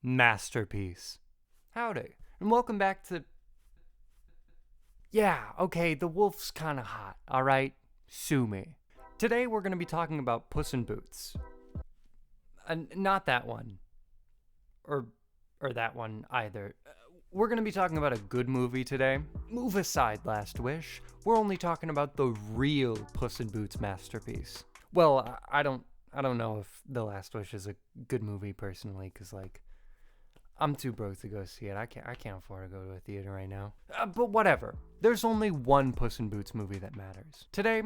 masterpiece. Howdy, and welcome back to... Yeah, okay, the wolf's kinda hot, alright? Sue me. Today we're gonna be talking about Puss in Boots. Not that one. Or that one either. We're gonna be talking about a good movie today. Move aside Last Wish. We're only talking about the real Puss in Boots masterpiece. Well, I don't know if The Last Wish is a good movie personally, cause I'm too broke to go see it. I can't afford to go to a theater right now. But whatever. There's only one Puss in Boots movie that matters. Today,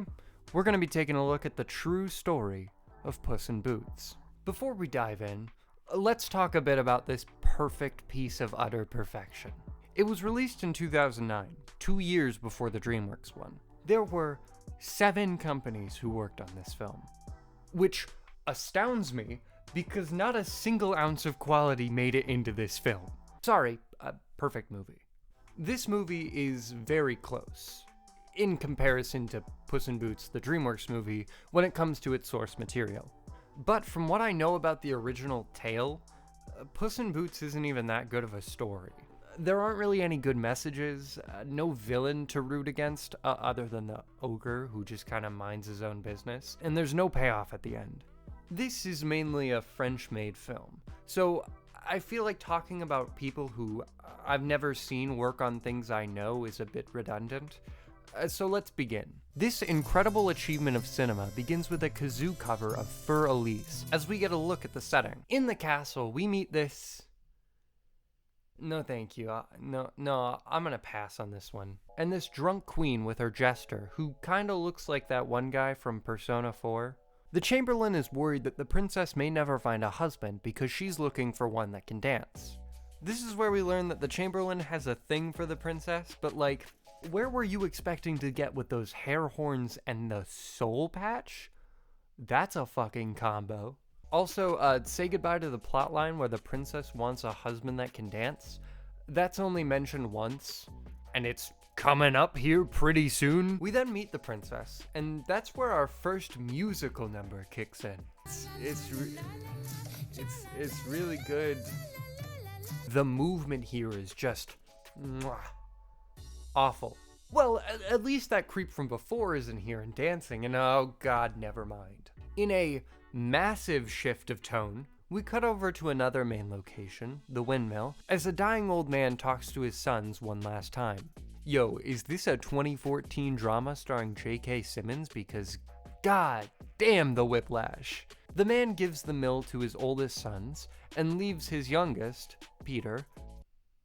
we're gonna be taking a look at the true story of Puss in Boots. Before we dive in, let's talk a bit about this perfect piece of utter perfection. It was released in 2009, 2 years before the DreamWorks one. There were 7 companies who worked on this film, which astounds me because not a single ounce of quality made it into this film. Sorry, a perfect movie. This movie is very close in comparison to Puss in Boots, the DreamWorks movie, when it comes to its source material. But from what I know about the original tale, Puss in Boots isn't even that good of a story. There aren't really any good messages, no villain to root against other than the ogre who just kind of minds his own business, and there's no payoff at the end. This is mainly a French-made film, so I feel like talking about people who I've never seen work on things I know is a bit redundant. So let's begin. This incredible achievement of cinema begins with a kazoo cover of Fur Elise, as we get a look at the setting. In the castle, we meet this... No thank you, no, I'm gonna pass on this one. And this drunk queen with her jester, who kinda looks like that one guy from Persona 4. The Chamberlain is worried that the princess may never find a husband because she's looking for one that can dance. This is where we learn that the Chamberlain has a thing for the princess, but like, where were you expecting to get with those hair horns and the soul patch? That's a fucking combo. Also, say goodbye to the plotline where the princess wants a husband that can dance. That's only mentioned once, and it's coming up here pretty soon. We then meet the princess, and that's where our first musical number kicks in. It's really good. The movement here is just mwah, awful. Well, at least that creep from before isn't here and dancing, and oh god, never mind. In a massive shift of tone, we cut over to another main location, the windmill, as a dying old man talks to his sons one last time. Yo, is this a 2014 drama starring J.K. Simmons? Because god damn the whiplash. The man gives the mill to his oldest sons and leaves his youngest, Peter,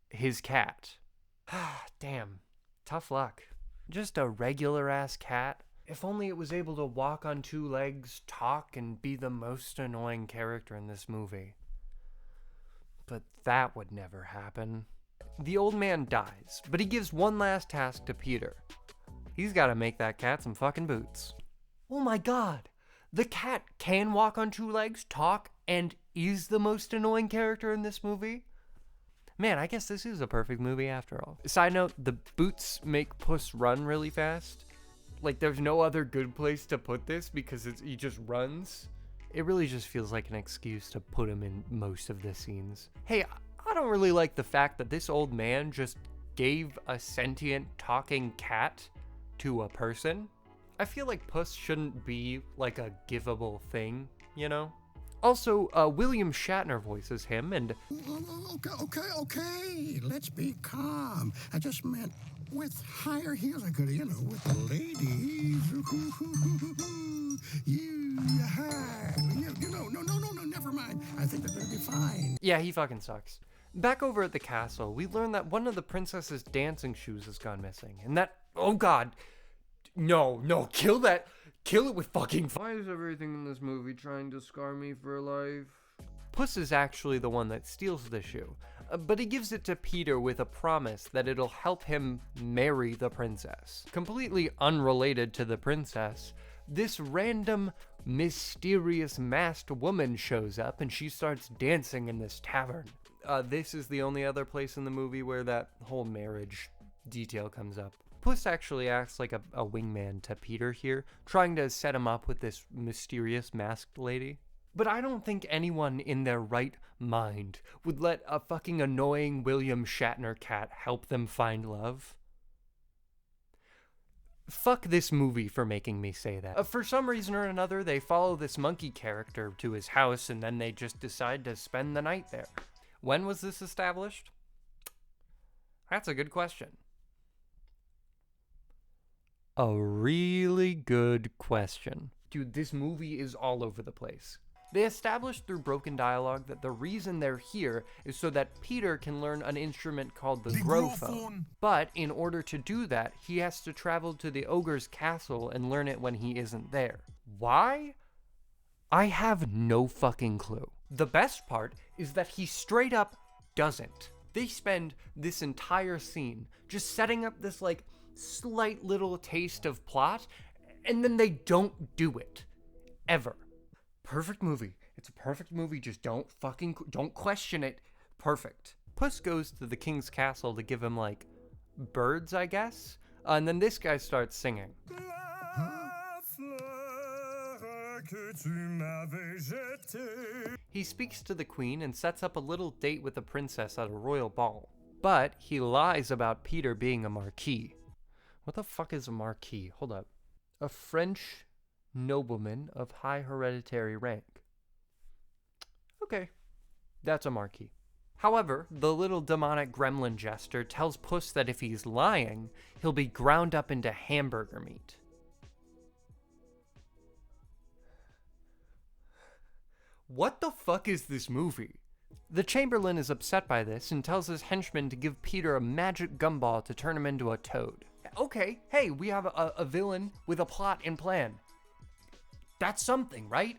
his cat. Damn, tough luck. Just a regular ass cat. If only it was able to walk on 2 legs, talk, and be the most annoying character in this movie. But that would never happen. The old man dies, but he gives one last task to Peter. He's gotta make that cat some fucking boots. Oh my god! The cat can walk on 2 legs, talk, and is the most annoying character in this movie? Man, I guess this is a perfect movie after all. Side note, the boots make Puss run really fast. Like, there's no other good place to put this because he just runs. It really just feels like an excuse to put him in most of the scenes. Hey, I don't really like the fact that this old man just gave a sentient talking cat to a person. I feel like Puss shouldn't be like a giveable thing, you know? Also, William Shatner voices him, and... Okay, let's be calm. I just meant with higher heels, I could, with the ladies. No, never mind. I think they're gonna be fine. Yeah, he fucking sucks. Back over at the castle, we learn that one of the princess's dancing shoes has gone missing, and that... Oh god! No, kill that! Kill it with fucking... Why is everything in this movie trying to scar me for life? Puss is actually the one that steals the shoe, but he gives it to Peter with a promise that it'll help him marry the princess. Completely unrelated to the princess, this random, mysterious masked woman shows up and she starts dancing in this tavern. This is the only other place in the movie where that whole marriage detail comes up. Puss actually acts like a wingman to Peter here, trying to set him up with this mysterious masked lady. But I don't think anyone in their right mind would let a fucking annoying William Shatner cat help them find love. Fuck this movie for making me say that. For some reason or another, they follow this monkey character to his house and then they just decide to spend the night there. When was this established? That's a good question. A really good question. Dude, this movie is all over the place. They established through broken dialogue that the reason they're here is so that Peter can learn an instrument called the growphone. But in order to do that, he has to travel to the ogre's castle and learn it when he isn't there. Why? I have no fucking clue. The best part is that he straight up doesn't. They spend this entire scene just setting up this like slight little taste of plot, and then they don't do it. Ever. Perfect movie. It's a perfect movie. Just don't question it. Perfect. Puss goes to the king's castle to give him like birds, I guess. And then this guy starts singing. He speaks to the queen and sets up a little date with the princess at a royal ball. But he lies about Peter being a marquis. What the fuck is a marquis? Hold up. A French nobleman of high hereditary rank. Okay, that's a marquis. However, the little demonic gremlin jester tells Puss that if he's lying, he'll be ground up into hamburger meat. What the fuck is this movie? The Chamberlain is upset by this and tells his henchmen to give Peter a magic gumball to turn him into a toad. Okay, hey, we have a villain with a plot and plan. That's something, right?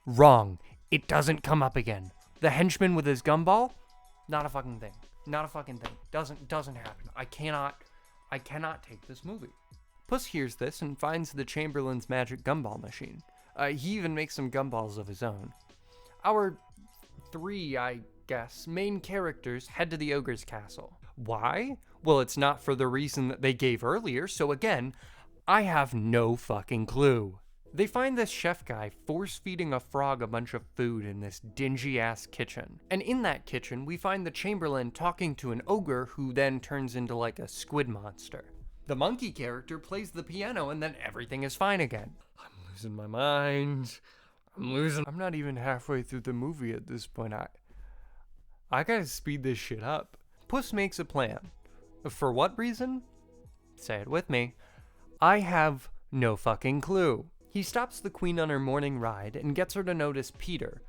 Wrong. It doesn't come up again. The henchman with his gumball? Not a fucking thing. Not a fucking thing. Doesn't happen. I cannot take this movie. Puss hears this and finds the Chamberlain's magic gumball machine. He even makes some gumballs of his own. Our three, I guess, main characters head to the ogre's castle. Why? Well, it's not for the reason that they gave earlier, so again, I have no fucking clue. They find this chef guy force-feeding a frog a bunch of food in this dingy-ass kitchen. And in that kitchen, we find the Chamberlain talking to an ogre who then turns into like a squid monster. The monkey character plays the piano and then everything is fine again. I'm losing my mind. I'm not even halfway through the movie at this point. I gotta speed this shit up. Puss makes a plan. For what reason? Say it with me. I have no fucking clue. He stops the queen on her morning ride and gets her to notice Peter,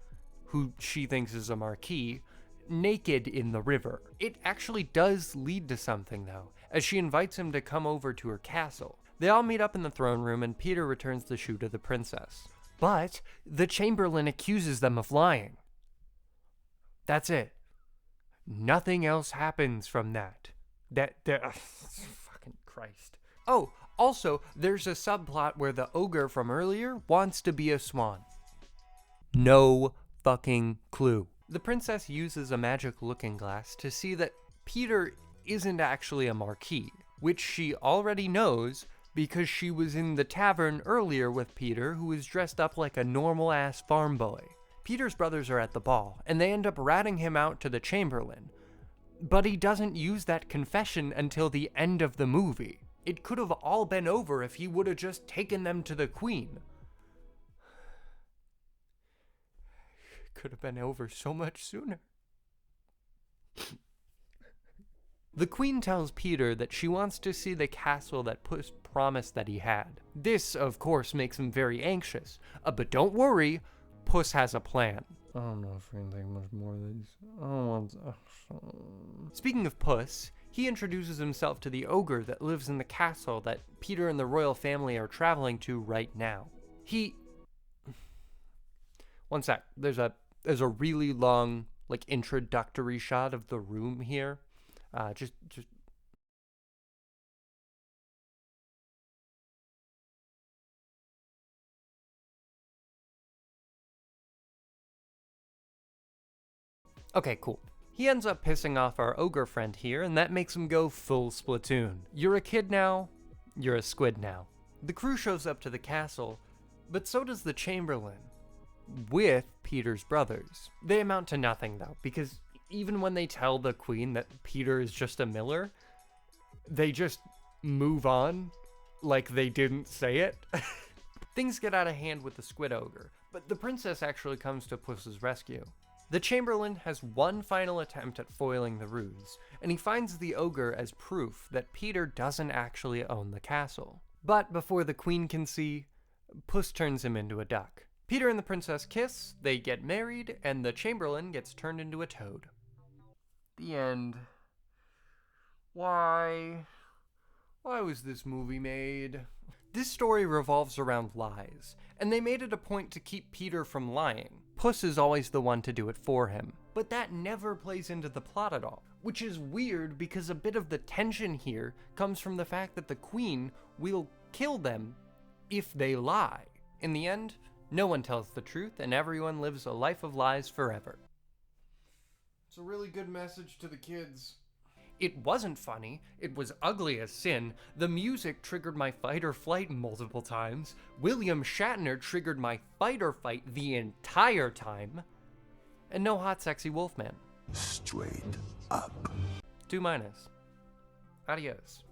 who she thinks is a marquis, naked in the river. It actually does lead to something though, as she invites him to come over to her castle. They all meet up in the throne room and Peter returns the shoe to the princess. But the Chamberlain accuses them of lying. That's it. Nothing else happens from that. Fucking Christ. Oh, also, there's a subplot where the ogre from earlier wants to be a swan. No fucking clue. The princess uses a magic looking glass to see that Peter isn't actually a marquis, which she already knows because she was in the tavern earlier with Peter, who was dressed up like a normal-ass farm boy. Peter's brothers are at the ball, and they end up ratting him out to the Chamberlain. But he doesn't use that confession until the end of the movie. It could have all been over if he would have just taken them to the queen. Could have been over so much sooner. The queen tells Peter that she wants to see the castle that Puss promised that he had. This, of course, makes him very anxious. But don't worry, Puss has a plan. I don't know if we're gonna take much more of these. I don't want to... Speaking of Puss, he introduces himself to the ogre that lives in the castle that Peter and the royal family are traveling to right now. One sec. There's a really long, like, introductory shot of the room here. Just... Okay, cool. He ends up pissing off our ogre friend here, and that makes him go full Splatoon. You're a kid now, you're a squid now. The crew shows up to the castle, but so does the Chamberlain. with Peter's brothers. They amount to nothing though, because even when they tell the queen that Peter is just a miller, they just move on like they didn't say it. Things get out of hand with the squid ogre, but the princess actually comes to Puss's rescue. The Chamberlain has one final attempt at foiling the ruse, and he finds the ogre as proof that Peter doesn't actually own the castle. But before the queen can see, Puss turns him into a duck. Peter and the princess kiss, they get married, and the Chamberlain gets turned into a toad. The end. Why was this movie made? This story revolves around lies, and they made it a point to keep Peter from lying. Puss is always the one to do it for him, but that never plays into the plot at all, which is weird because a bit of the tension here comes from the fact that the queen will kill them if they lie. In the end, no one tells the truth, and everyone lives a life of lies forever. It's a really good message to the kids. It wasn't funny, it was ugly as sin. The music triggered my fight or flight multiple times. William Shatner triggered my fight or fight the entire time. And no hot sexy wolfman. Straight up. 2-. Adios.